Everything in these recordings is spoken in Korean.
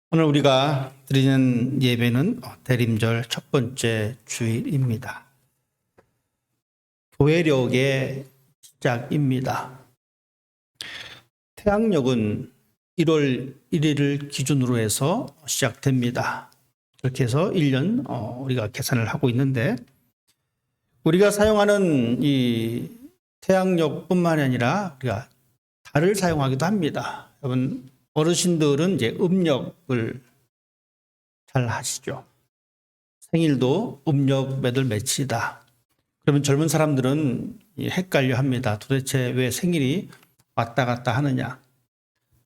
오늘 우리가 드리는 예배는 대림절 첫 번째 주일입니다. 교회력의 시작입니다. 태양력은 1월 1일을 기준으로 해서 시작됩니다. 그렇게 해서 1년 우리가 계산을 하고 있는데, 우리가 사용하는 이 태양력뿐만 아니라 우리가 달을 사용하기도 합니다. 여러분, 어르신들은 이제 음력을 잘 하시죠. 생일도 음력 몇월 며칠이다. 그러면 젊은 사람들은 헷갈려 합니다. 도대체 왜 생일이 왔다 갔다 하느냐.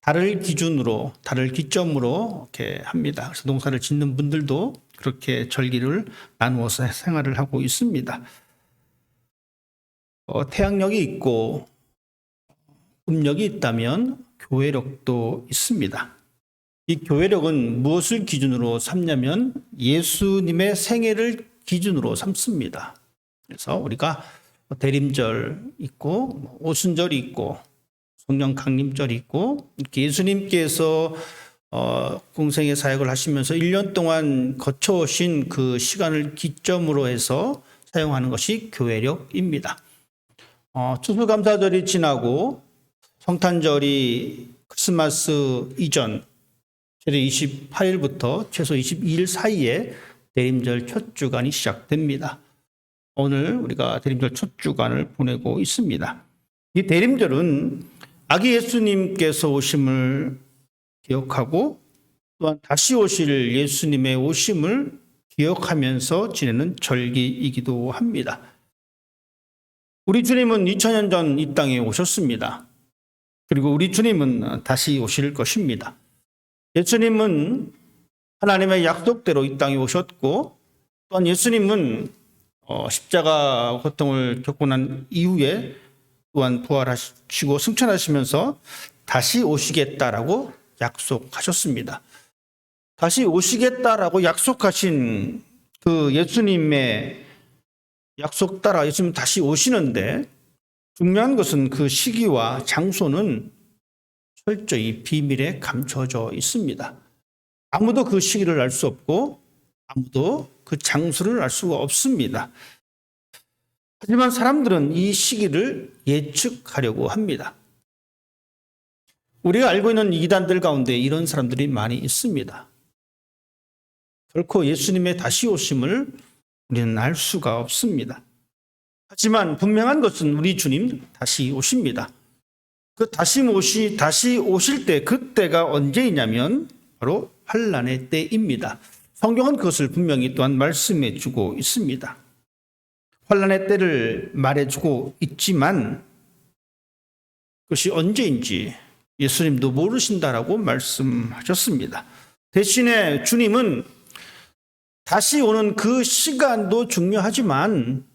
달을 기준으로, 달을 기점으로 이렇게 합니다. 그래서 농사를 짓는 분들도 그렇게 절기를 나누어서 생활을 하고 있습니다. 태양력이 있고 음력이 있다면 교회력도 있습니다. 이 교회력은 무엇을 기준으로 삼냐면 예수님의 생애를 기준으로 삼습니다. 그래서 우리가 대림절 있고 오순절이 있고 성령 강림절이 있고, 이렇게 예수님께서 공생의 사역을 하시면서 1년 동안 거쳐오신 그 시간을 기점으로 해서 사용하는 것이 교회력입니다. 추수감사절이 지나고 성탄절이 크리스마스 이전 최대 28일부터 최소 22일 사이에 대림절 첫 주간이 시작됩니다. 오늘 우리가 대림절 첫 주간을 보내고 있습니다. 이 대림절은 아기 예수님께서 오심을 기억하고 또한 다시 오실 예수님의 오심을 기억하면서 지내는 절기이기도 합니다. 우리 주님은 2000년 전 이 땅에 오셨습니다. 그리고 우리 주님은 다시 오실 것입니다. 예수님은 하나님의 약속대로 이 땅에 오셨고, 또한 예수님은 십자가 고통을 겪고 난 이후에 또한 부활하시고 승천하시면서 다시 오시겠다라고 약속하셨습니다. 다시 오시겠다라고 약속하신 그 예수님의 약속 따라 예수님 다시 오시는데, 중요한 것은 그 시기와 장소는 철저히 비밀에 감춰져 있습니다. 아무도 그 시기를 알 수 없고 아무도 그 장소를 알 수가 없습니다. 하지만 사람들은 이 시기를 예측하려고 합니다. 우리가 알고 있는 이단들 가운데 이런 사람들이 많이 있습니다. 결코 예수님의 다시 오심을 우리는 알 수가 없습니다. 하지만 분명한 것은 우리 주님 다시 오십니다. 그 다시 오실 때, 그때가 언제이냐면 바로 환난의 때입니다. 성경은 그것을 분명히 또한 말씀해 주고 있습니다. 환난의 때를 말해주고 있지만 그것이 언제인지 예수님도 모르신다라고 말씀하셨습니다. 대신에 주님은 다시 오는 그 시간도 중요하지만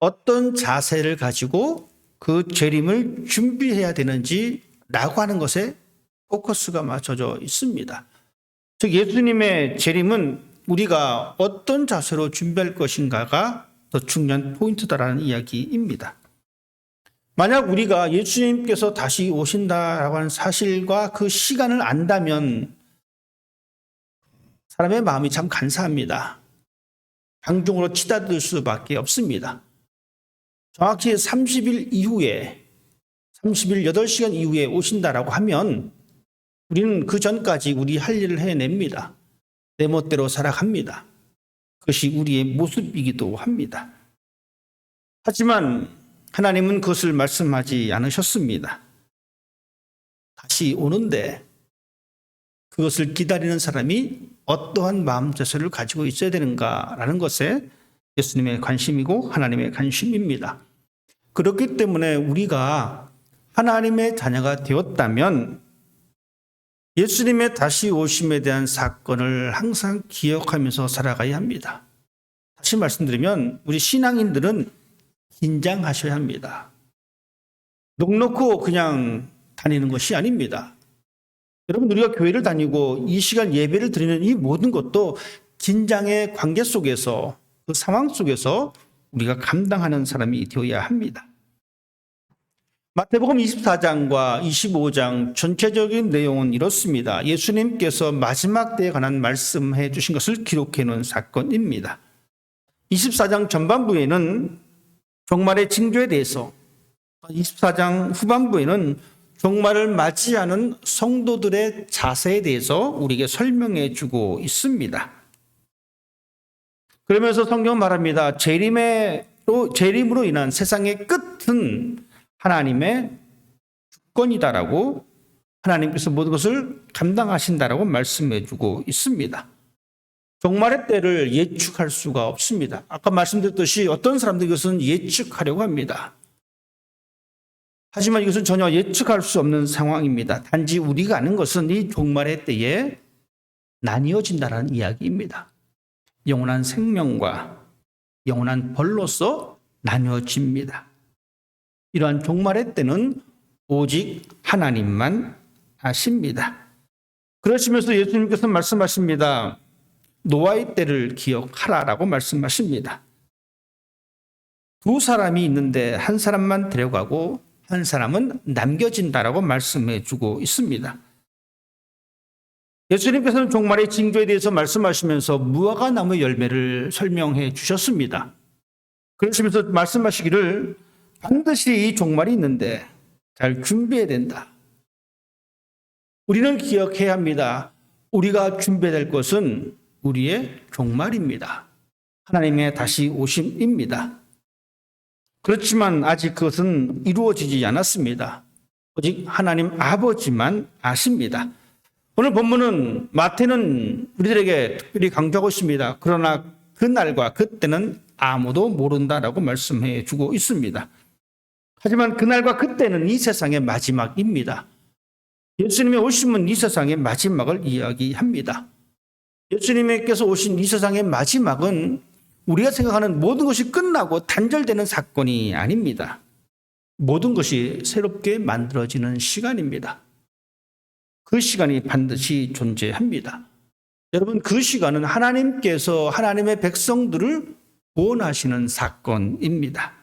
어떤 자세를 가지고 그 재림을 준비해야 되는지라고 하는 것에 포커스가 맞춰져 있습니다. 즉 예수님의 재림은 우리가 어떤 자세로 준비할 것인가가 더 중요한 포인트다라는 이야기입니다. 만약 우리가 예수님께서 다시 오신다라고 하는 사실과 그 시간을 안다면 사람의 마음이 참 간사합니다. 방종으로 치닫을 수밖에 없습니다. 정확히 30일 이후에, 30일 8시간 이후에 오신다라고 하면 우리는 그 전까지 우리 할 일을 해냅니다. 내 멋대로 살아갑니다. 그것이 우리의 모습이기도 합니다. 하지만 하나님은 그것을 말씀하지 않으셨습니다. 다시 오는데 그것을 기다리는 사람이 어떠한 마음 자세를 가지고 있어야 되는가라는 것에 예수님의 관심이고 하나님의 관심입니다. 그렇기 때문에 우리가 하나님의 자녀가 되었다면 예수님의 다시 오심에 대한 사건을 항상 기억하면서 살아가야 합니다. 다시 말씀드리면 우리 신앙인들은 긴장하셔야 합니다. 넋놓고 그냥 다니는 것이 아닙니다. 여러분, 우리가 교회를 다니고 이 시간 예배를 드리는 이 모든 것도 긴장의 관계 속에서, 그 상황 속에서 우리가 감당하는 사람이 되어야 합니다. 마태복음 24장과 25장 전체적인 내용은 이렇습니다. 예수님께서 마지막 때에 관한 말씀해 주신 것을 기록해 놓은 사건입니다. 24장 전반부에는 종말의 징조에 대해서, 24장 후반부에는 종말을 맞이하는 성도들의 자세에 대해서 우리에게 설명해 주고 있습니다. 그러면서 성경은 말합니다. 재림으로 인한 세상의 끝은 하나님의 주권이다라고, 하나님께서 모든 것을 감당하신다라고 말씀해 주고 있습니다. 종말의 때를 예측할 수가 없습니다. 아까 말씀드렸듯이 어떤 사람들이 이것은 예측하려고 합니다. 하지만 이것은 전혀 예측할 수 없는 상황입니다. 단지 우리가 아는 것은 이 종말의 때에 나뉘어진다는 이야기입니다. 영원한 생명과 영원한 벌로서 나뉘어집니다. 이러한 종말의 때는 오직 하나님만 아십니다. 그러시면서 예수님께서 말씀하십니다. 노아의 때를 기억하라라고 말씀하십니다. 두 사람이 있는데 한 사람만 데려가고 한 사람은 남겨진다라고 말씀해 주고 있습니다. 예수님께서는 종말의 징조에 대해서 말씀하시면서 무화과 나무 열매를 설명해 주셨습니다. 그러시면서 말씀하시기를 반드시 이 종말이 있는데 잘 준비해야 된다. 우리는 기억해야 합니다. 우리가 준비해야 될 것은 우리의 종말입니다. 하나님의 다시 오심입니다. 그렇지만 아직 그것은 이루어지지 않았습니다. 오직 하나님 아버지만 아십니다. 오늘 본문은 마태는 우리들에게 특별히 강조하고 있습니다. 그러나 그날과 그때는 아무도 모른다라고 말씀해 주고 있습니다. 하지만 그날과 그때는 이 세상의 마지막입니다. 예수님의 오심은 이 세상의 마지막을 이야기합니다. 예수님께서 오신 이 세상의 마지막은 우리가 생각하는 모든 것이 끝나고 단절되는 사건이 아닙니다. 모든 것이 새롭게 만들어지는 시간입니다. 그 시간이 반드시 존재합니다. 여러분, 그 시간은 하나님께서 하나님의 백성들을 구원하시는 사건입니다.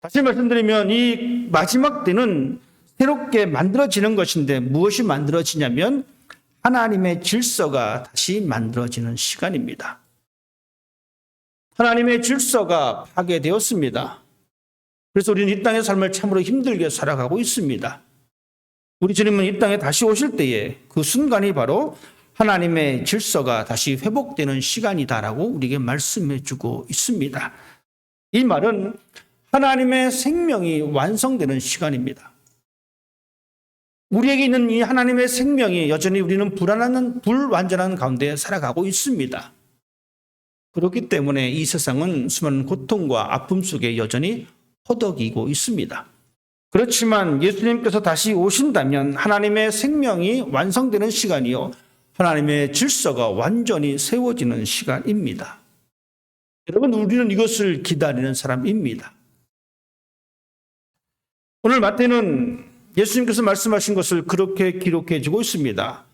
다시 말씀드리면 이 마지막 때는 새롭게 만들어지는 것인데 무엇이 만들어지냐면 하나님의 질서가 다시 만들어지는 시간입니다. 하나님의 질서가 파괴되었습니다. 그래서 우리는 이 땅의 삶을 참으로 힘들게 살아가고 있습니다. 우리 주님은 이 땅에 다시 오실 때에 그 순간이 바로 하나님의 질서가 다시 회복되는 시간이다라고 우리에게 말씀해 주고 있습니다. 이 말은 하나님의 생명이 완성되는 시간입니다. 우리에게 있는 이 하나님의 생명이 여전히 우리는 불완전한 가운데 살아가고 있습니다. 그렇기 때문에 이 세상은 수많은 고통과 아픔 속에 여전히 허덕이고 있습니다. 그렇지만 예수님께서 다시 오신다면 하나님의 생명이 완성되는 시간이요, 하나님의 질서가 완전히 세워지는 시간입니다. 여러분, 우리는 이것을 기다리는 사람입니다. 오늘 마태는 예수님께서 말씀하신 것을 그렇게 기록해 주고 있습니다.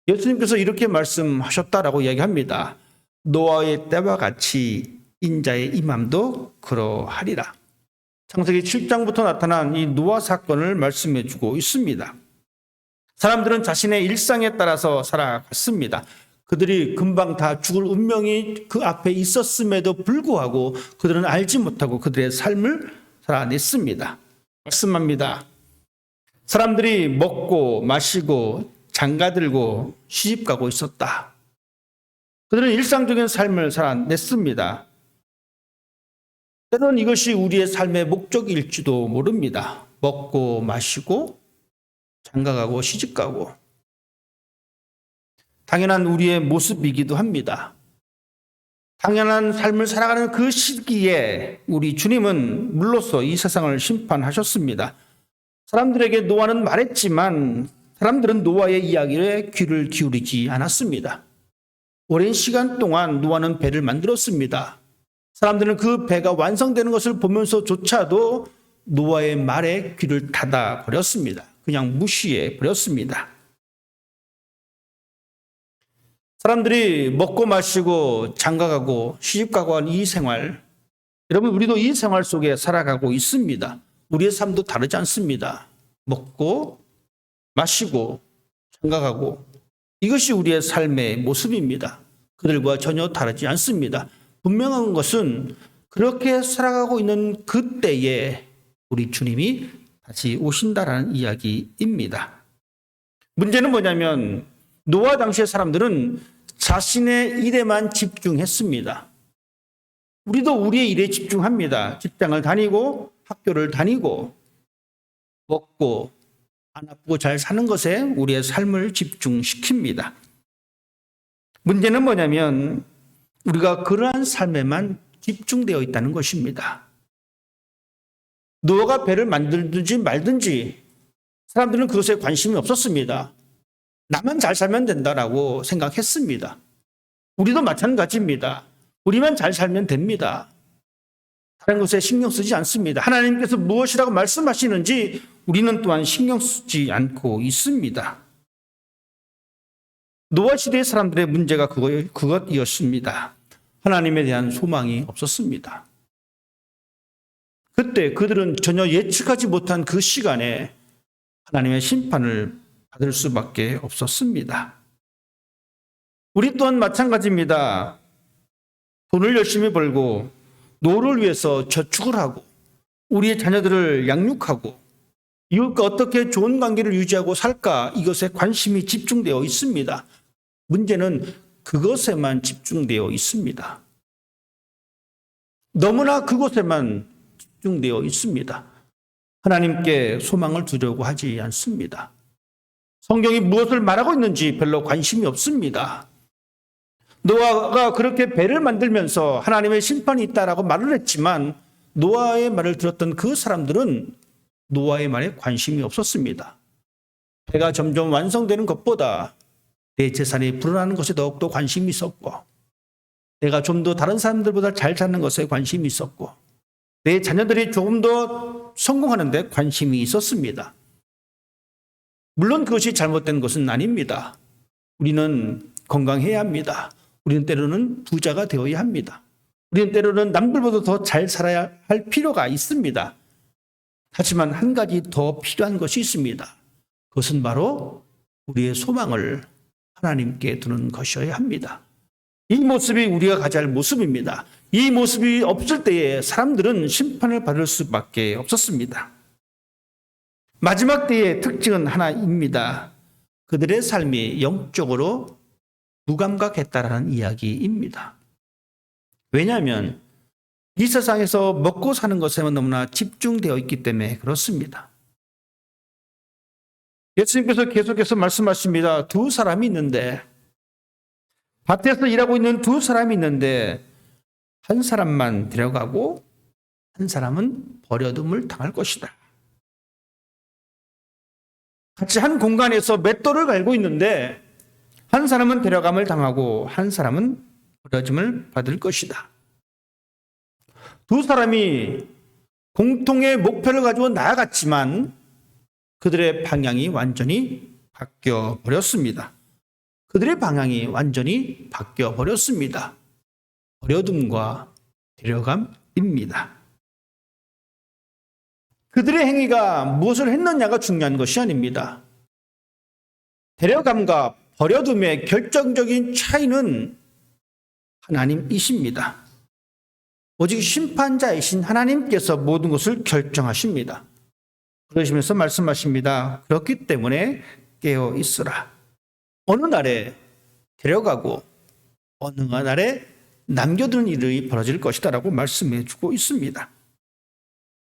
예수님께서 이렇게 말씀하셨다라고 이야기합니다. 노아의 때와 같이 인자의 임함도 그러하리라. 창세기 7장부터 나타난 이 노아 사건을 말씀해 주고 있습니다. 사람들은 자신의 일상에 따라서 살아갔습니다. 그들이 금방 다 죽을 운명이 그 앞에 있었음에도 불구하고 그들은 알지 못하고 그들의 삶을 살아냈습니다. 말씀합니다. 사람들이 먹고 마시고 장가들고 시집가고 있었다. 그들은 일상적인 삶을 살아냈습니다. 때로는 이것이 우리의 삶의 목적일지도 모릅니다. 먹고 마시고 장가가고 시집가고 당연한 우리의 모습이기도 합니다. 당연한 삶을 살아가는 그 시기에 우리 주님은 물로써 이 세상을 심판하셨습니다. 사람들에게 노아는 말했지만 사람들은 노아의 이야기에 귀를 기울이지 않았습니다. 오랜 시간 동안 노아는 배를 만들었습니다. 사람들은 그 배가 완성되는 것을 보면서조차도 노아의 말에 귀를 닫아 버렸습니다. 그냥 무시해 버렸습니다. 사람들이 먹고 마시고 장가가고 시집가고 한 이 생활, 여러분, 우리도 이 생활 속에 살아가고 있습니다. 우리의 삶도 다르지 않습니다. 먹고 마시고 생각하고 이것이 우리의 삶의 모습입니다. 그들과 전혀 다르지 않습니다. 분명한 것은 그렇게 살아가고 있는 그때에 우리 주님이 다시 오신다라는 이야기입니다. 문제는 뭐냐면 노아 당시의 사람들은 자신의 일에만 집중했습니다. 우리도 우리의 일에 집중합니다. 직장을 다니고 학교를 다니고 먹고 안 아프고 잘 사는 것에 우리의 삶을 집중시킵니다. 문제는 뭐냐면 우리가 그러한 삶에만 집중되어 있다는 것입니다. 노아가 배를 만들든지 말든지 사람들은 그것에 관심이 없었습니다. 나만 잘 살면 된다라고 생각했습니다. 우리도 마찬가지입니다. 우리만 잘 살면 됩니다. 다른 것에 신경 쓰지 않습니다. 하나님께서 무엇이라고 말씀하시는지 우리는 또한 신경 쓰지 않고 있습니다. 노아 시대의 사람들의 문제가 그것이었습니다. 하나님에 대한 소망이 없었습니다. 그때 그들은 전혀 예측하지 못한 그 시간에 하나님의 심판을 받을 수밖에 없었습니다. 우리 또한 마찬가지입니다. 돈을 열심히 벌고 노후를 위해서 저축을 하고 우리의 자녀들을 양육하고 이웃과 어떻게 좋은 관계를 유지하고 살까 이것에 관심이 집중되어 있습니다. 문제는 그것에만 집중되어 있습니다. 너무나 그것에만 집중되어 있습니다. 하나님께 소망을 두려고 하지 않습니다. 성경이 무엇을 말하고 있는지 별로 관심이 없습니다. 노아가 그렇게 배를 만들면서 하나님의 심판이 있다라고 말을 했지만 노아의 말을 들었던 그 사람들은 노아의 말에 관심이 없었습니다. 배가 점점 완성되는 것보다 내 재산이 불어나는 것에 더욱더 관심이 있었고 내가 좀 더 다른 사람들보다 잘 사는 것에 관심이 있었고 내 자녀들이 조금 더 성공하는 데 관심이 있었습니다. 물론 그것이 잘못된 것은 아닙니다. 우리는 건강해야 합니다. 우리는 때로는 부자가 되어야 합니다. 우리는 때로는 남들보다 더 잘 살아야 할 필요가 있습니다. 하지만 한 가지 더 필요한 것이 있습니다. 그것은 바로 우리의 소망을 하나님께 두는 것이어야 합니다. 이 모습이 우리가 가져야 할 모습입니다. 이 모습이 없을 때에 사람들은 심판을 받을 수밖에 없었습니다. 마지막 때의 특징은 하나입니다. 그들의 삶이 영적으로 무감각했다라는 이야기입니다. 왜냐하면 이 세상에서 먹고 사는 것에만 너무나 집중되어 있기 때문에 그렇습니다. 예수님께서 계속해서 말씀하십니다. 두 사람이 있는데 밭에서 일하고 있는 두 사람이 있는데 한 사람만 데려가고 한 사람은 버려둠을 당할 것이다. 같이 한 공간에서 맷돌을 갈고 있는데 한 사람은 데려감을 당하고 한 사람은 버려짐을 받을 것이다. 두 사람이 공통의 목표를 가지고 나아갔지만 그들의 방향이 완전히 바뀌어 버렸습니다. 그들의 방향이 완전히 바뀌어 버렸습니다. 버려둠과 데려감입니다. 그들의 행위가 무엇을 했느냐가 중요한 것이 아닙니다. 데려감과 버려둠의 결정적인 차이는 하나님이십니다. 오직 심판자이신 하나님께서 모든 것을 결정하십니다. 그러시면서 말씀하십니다. 그렇기 때문에 깨어 있으라. 어느 날에 데려가고 어느 날에 남겨두는 일이 벌어질 것이다 라고 말씀해 주고 있습니다.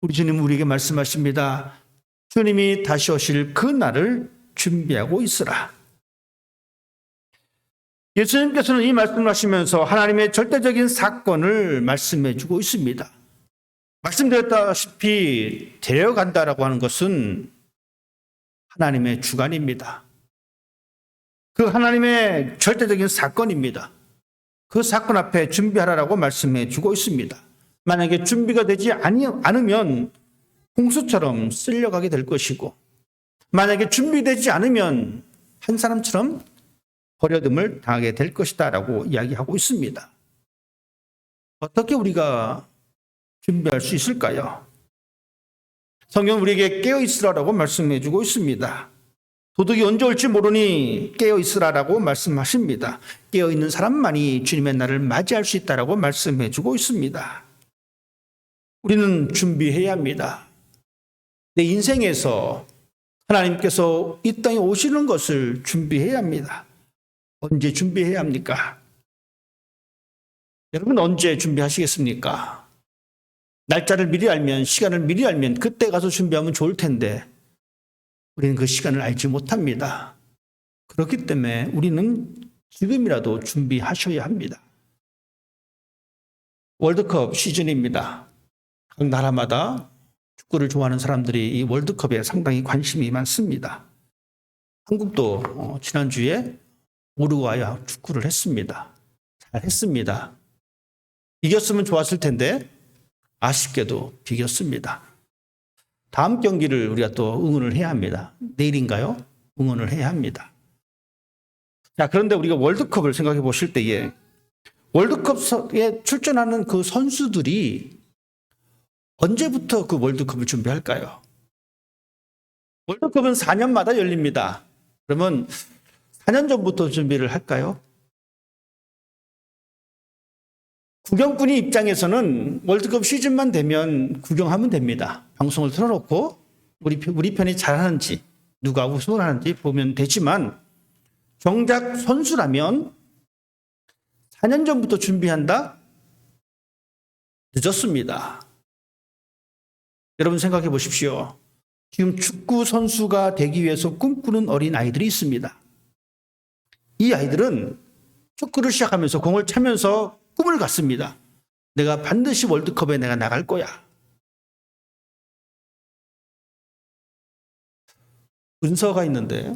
우리 주님은 우리에게 말씀하십니다. 주님이 다시 오실 그 날을 준비하고 있으라. 예수님께서는 이 말씀을 하시면서 하나님의 절대적인 사건을 말씀해 주고 있습니다. 말씀드렸다시피 데려간다라고 하는 것은 하나님의 주관입니다. 그 하나님의 절대적인 사건입니다. 그 사건 앞에 준비하라고 말씀해 주고 있습니다. 만약에 준비가 되지 않으면 홍수처럼 쓸려가게 될 것이고 만약에 준비되지 않으면 한 사람처럼 버려둠을 당하게 될 것이다 라고 이야기하고 있습니다. 어떻게 우리가 준비할 수 있을까요? 성경은 우리에게 깨어 있으라라고 말씀해 주고 있습니다. 도둑이 언제 올지 모르니 깨어 있으라라고 말씀하십니다. 깨어 있는 사람만이 주님의 날을 맞이할 수 있다라고 말씀해 주고 있습니다. 우리는 준비해야 합니다. 내 인생에서 하나님께서 이 땅에 오시는 것을 준비해야 합니다. 언제 준비해야 합니까? 여러분 언제 준비하시겠습니까? 날짜를 미리 알면, 시간을 미리 알면 그때 가서 준비하면 좋을 텐데 우리는 그 시간을 알지 못합니다. 그렇기 때문에 우리는 지금이라도 준비하셔야 합니다. 월드컵 시즌입니다. 각 나라마다 축구를 좋아하는 사람들이 이 월드컵에 상당히 관심이 많습니다. 한국도 지난주에 우루과이와 축구를 했습니다. 잘 했습니다. 이겼으면 좋았을 텐데 아쉽게도 비겼습니다. 다음 경기를 우리가 또 응원을 해야 합니다. 내일인가요? 응원을 해야 합니다. 자, 그런데 우리가 월드컵을 생각해 보실 때에 월드컵에 출전하는 그 선수들이 언제부터 그 월드컵을 준비할까요? 월드컵은 4년마다 열립니다. 그러면 4년 전부터 준비를 할까요? 구경꾼이 입장에서는 월드컵 시즌만 되면 구경하면 됩니다. 방송을 틀어놓고 우리 편이 잘하는지 누가 우승을 하는지 보면 되지만 정작 선수라면 4년 전부터 준비한다? 늦었습니다. 여러분 생각해 보십시오. 지금 축구 선수가 되기 위해서 꿈꾸는 어린 아이들이 있습니다. 이 아이들은 축구를 시작하면서 공을 차면서 꿈을 갖습니다. 내가 반드시 월드컵에 내가 나갈 거야. 은서가 있는데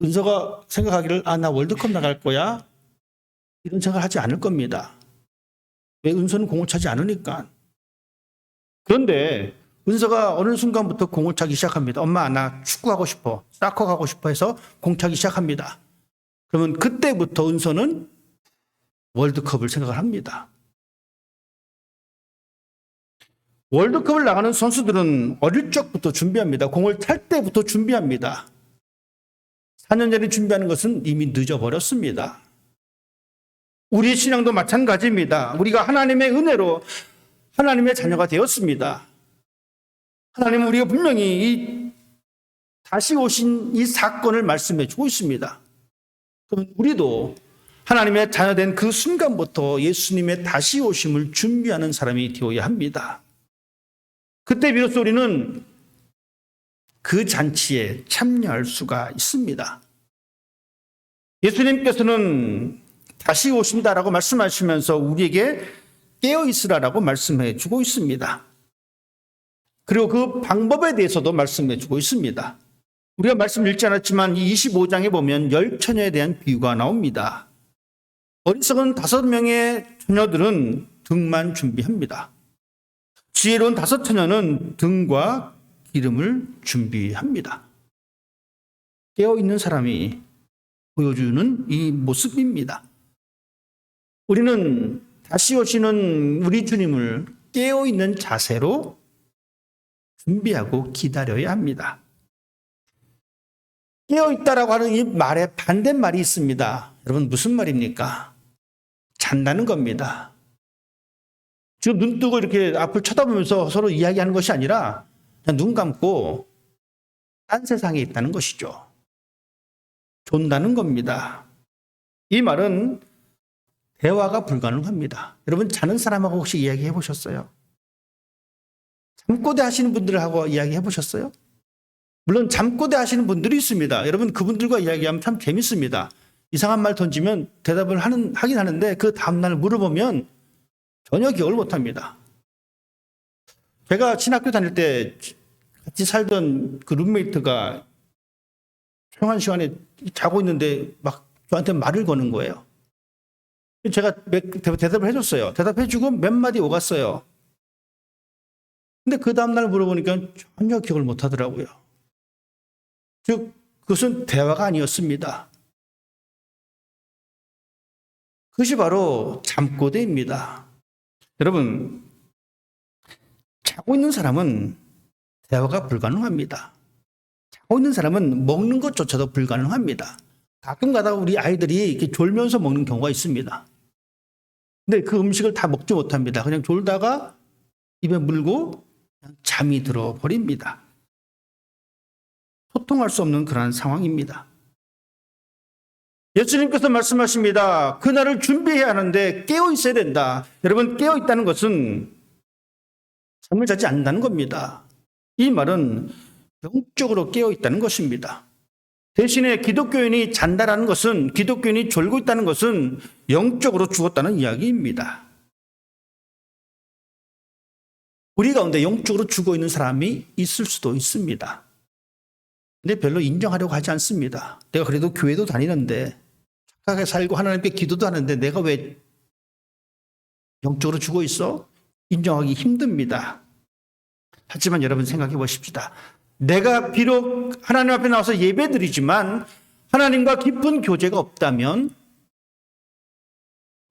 은서가 생각하기를 나 월드컵 나갈 거야. 이런 생각을 하지 않을 겁니다. 왜? 은서는 공을 차지 않으니까. 그런데 은서가 어느 순간부터 공을 차기 시작합니다. 엄마 나 축구하고 싶어. 사커 가고 싶어 해서 공 차기 시작합니다. 그러면 그때부터 은서는 월드컵을 생각을 합니다. 월드컵을 나가는 선수들은 어릴 적부터 준비합니다. 공을 탈 때부터 준비합니다. 4년 전에 준비하는 것은 이미 늦어버렸습니다. 우리 신앙도 마찬가지입니다. 우리가 하나님의 은혜로 하나님의 자녀가 되었습니다. 하나님은 우리가 분명히 다시 오신 이 사건을 말씀해 주고 있습니다. 그럼 우리도 하나님의 자녀된 그 순간부터 예수님의 다시 오심을 준비하는 사람이 되어야 합니다. 그때 비로소 우리는 그 잔치에 참여할 수가 있습니다. 예수님께서는 다시 오신다라고 말씀하시면서 우리에게 깨어 있으라라고 말씀해 주고 있습니다. 그리고 그 방법에 대해서도 말씀해 주고 있습니다. 우리가 말씀 읽지 않았지만 이 25장에 보면 10처녀에 대한 비유가 나옵니다. 어리석은 5명의 처녀들은 등만 준비합니다. 지혜로운 5처녀는 등과 기름을 준비합니다. 깨어있는 사람이 보여주는 이 모습입니다. 우리는 다시 오시는 우리 주님을 깨어있는 자세로 준비하고 기다려야 합니다. 깨어있다라고 하는 이 말에 반대말이 있습니다. 여러분 무슨 말입니까? 잔다는 겁니다. 지금 눈 뜨고 이렇게 앞을 쳐다보면서 서로 이야기하는 것이 아니라 그냥 눈 감고 딴 세상에 있다는 것이죠. 존다는 겁니다. 이 말은 대화가 불가능합니다. 여러분 자는 사람하고 혹시 이야기해 보셨어요? 잠꼬대 하시는 분들하고 이야기해 보셨어요? 물론 잠꼬대 하시는 분들이 있습니다. 여러분 그분들과 이야기하면 참 재밌습니다. 이상한 말 던지면 대답을 하긴 하는데 그 다음날 물어보면 전혀 기억을 못합니다. 제가 신학교 다닐 때 같이 살던 그 룸메이트가 조용한 시간에 자고 있는데 막 저한테 말을 거는 거예요. 제가 대답을 해줬어요. 대답해주고 몇 마디 오갔어요. 근데 그 다음날 물어보니까 전혀 기억을 못하더라고요. 즉 그것은 대화가 아니었습니다. 그것이 바로 잠꼬대입니다. 여러분 자고 있는 사람은 대화가 불가능합니다. 자고 있는 사람은 먹는 것조차도 불가능합니다. 가끔 가다가 우리 아이들이 이렇게 졸면서 먹는 경우가 있습니다. 근데 그 음식을 다 먹지 못합니다. 그냥 졸다가 입에 물고 그냥 잠이 들어 버립니다. 소통할 수 없는 그러한 상황입니다. 예수님께서 말씀하십니다. 그날을 준비해야 하는데 깨어 있어야 된다. 여러분, 깨어 있다는 것은 잠을 자지 않는다는 겁니다. 이 말은 영적으로 깨어 있다는 것입니다. 대신에 기독교인이 잔다라는 것은, 기독교인이 졸고 있다는 것은 영적으로 죽었다는 이야기입니다. 우리 가운데 영적으로 죽어 있는 사람이 있을 수도 있습니다. 근데 별로 인정하려고 하지 않습니다. 내가 그래도 교회도 다니는데 착하게 살고 하나님께 기도도 하는데 내가 왜 영적으로 죽어 있어? 인정하기 힘듭니다. 하지만 여러분 생각해 보십시다. 내가 비록 하나님 앞에 나와서 예배드리지만 하나님과 깊은 교제가 없다면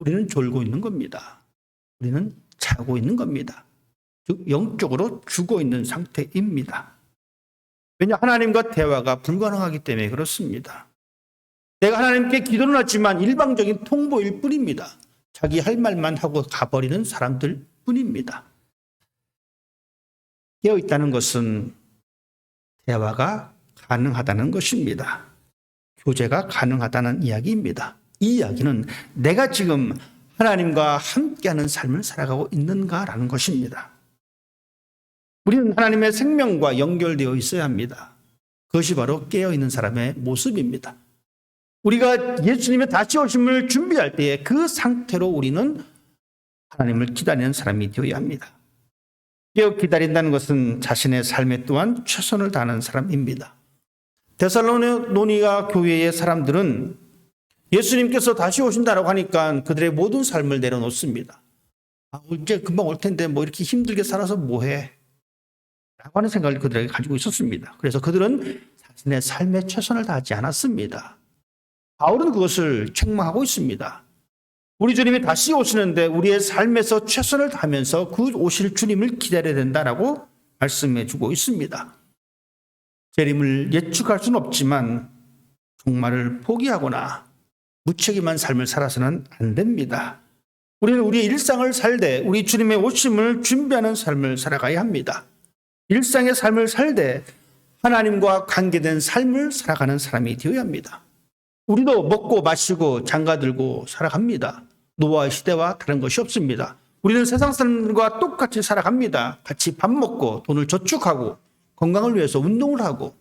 우리는 졸고 있는 겁니다. 우리는 자고 있는 겁니다. 즉 영적으로 죽어 있는 상태입니다. 왜냐, 하나님과 대화가 불가능하기 때문에 그렇습니다. 내가 하나님께 기도는 하지만 일방적인 통보일 뿐입니다. 자기 할 말만 하고 가버리는 사람들 뿐입니다. 깨어있다는 것은 대화가 가능하다는 것입니다. 교제가 가능하다는 이야기입니다. 이 이야기는 내가 지금 하나님과 함께하는 삶을 살아가고 있는가라는 것입니다. 우리는 하나님의 생명과 연결되어 있어야 합니다. 그것이 바로 깨어있는 사람의 모습입니다. 우리가 예수님의 다시 오심을 준비할 때에 그 상태로 우리는 하나님을 기다리는 사람이 되어야 합니다. 깨어 기다린다는 것은 자신의 삶에 또한 최선을 다하는 사람입니다. 데살로니가 교회의 사람들은 예수님께서 다시 오신다라고 하니까 그들의 모든 삶을 내려놓습니다. 이제 금방 올 텐데 뭐 이렇게 힘들게 살아서 뭐해? 라고 하는 생각을 그들에게 가지고 있었습니다. 그래서 그들은 자신의 삶에 최선을 다하지 않았습니다. 바울은 그것을 책망하고 있습니다. 우리 주님이 다시 오시는데 우리의 삶에서 최선을 다하면서 그 오실 주님을 기다려야 된다라고 말씀해 주고 있습니다. 재림을 예측할 수는 없지만 종말을 포기하거나 무책임한 삶을 살아서는 안 됩니다. 우리는 우리의 일상을 살되 우리 주님의 오심을 준비하는 삶을 살아가야 합니다. 일상의 삶을 살되 하나님과 관계된 삶을 살아가는 사람이 되어야 합니다. 우리도 먹고 마시고 장가들고 살아갑니다. 노아의 시대와 다른 것이 없습니다. 우리는 세상 사람들과 똑같이 살아갑니다. 같이 밥 먹고 돈을 저축하고 건강을 위해서 운동을 하고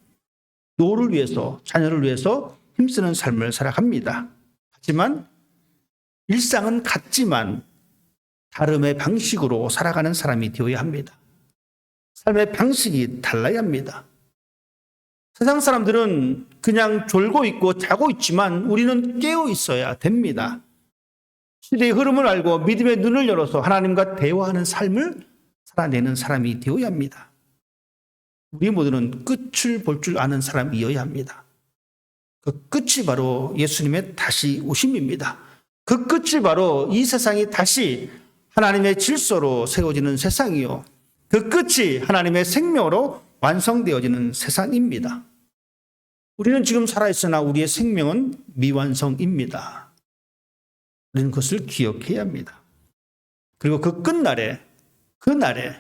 노후를 위해서 자녀를 위해서 힘쓰는 삶을 살아갑니다. 하지만 일상은 같지만 다름의 방식으로 살아가는 사람이 되어야 합니다. 삶의 방식이 달라야 합니다. 세상 사람들은 그냥 졸고 있고 자고 있지만 우리는 깨어 있어야 됩니다. 시대의 흐름을 알고 믿음의 눈을 열어서 하나님과 대화하는 삶을 살아내는 사람이 되어야 합니다. 우리 모두는 끝을 볼 줄 아는 사람이어야 합니다. 그 끝이 바로 예수님의 다시 오심입니다. 그 끝이 바로 이 세상이 다시 하나님의 질서로 세워지는 세상이요. 그 끝이 하나님의 생명으로 완성되어지는 세상입니다. 우리는 지금 살아있으나 우리의 생명은 미완성입니다. 우리는 그것을 기억해야 합니다. 그리고 그 끝날에, 그날에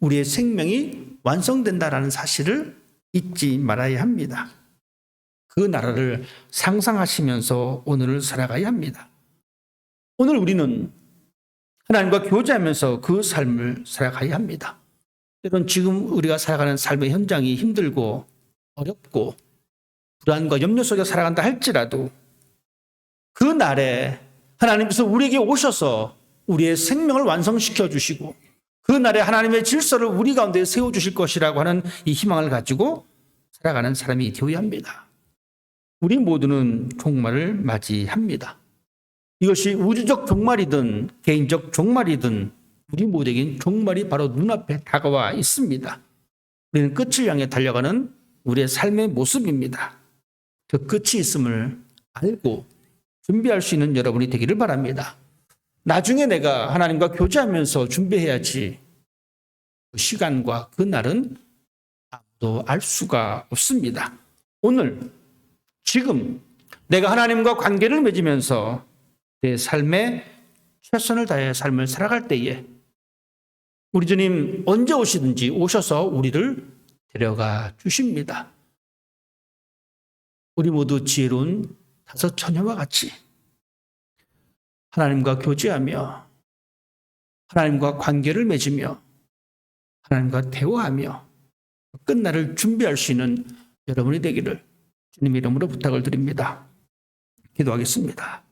우리의 생명이 완성된다라는 사실을 잊지 말아야 합니다. 그 나라를 상상하시면서 오늘을 살아가야 합니다. 오늘 우리는 하나님과 교제하면서 그 삶을 살아가야 합니다. 때론 지금 우리가 살아가는 삶의 현장이 힘들고 어렵고 불안과 염려 속에 살아간다 할지라도 그 날에 하나님께서 우리에게 오셔서 우리의 생명을 완성시켜 주시고 그 날에 하나님의 질서를 우리 가운데 세워주실 것이라고 하는 이 희망을 가지고 살아가는 사람이 되어야 합니다. 우리 모두는 종말을 맞이합니다. 이것이 우주적 종말이든 개인적 종말이든 우리 모두에겐 종말이 바로 눈앞에 다가와 있습니다. 우리는 끝을 향해 달려가는 우리의 삶의 모습입니다. 그 끝이 있음을 알고 준비할 수 있는 여러분이 되기를 바랍니다. 나중에 내가 하나님과 교제하면서 준비해야지. 그 시간과 그 날은 또 알 수가 없습니다. 오늘 지금 내가 하나님과 관계를 맺으면서 내 삶에 최선을 다해 삶을 살아갈 때에 우리 주님 언제 오시든지 오셔서 우리를 데려가 주십니다. 우리 모두 지혜로운 5 처녀와 같이 하나님과 교제하며 하나님과 관계를 맺으며 하나님과 대화하며 끝날을 준비할 수 있는 여러분이 되기를 주님 이름으로 부탁을 드립니다. 기도하겠습니다.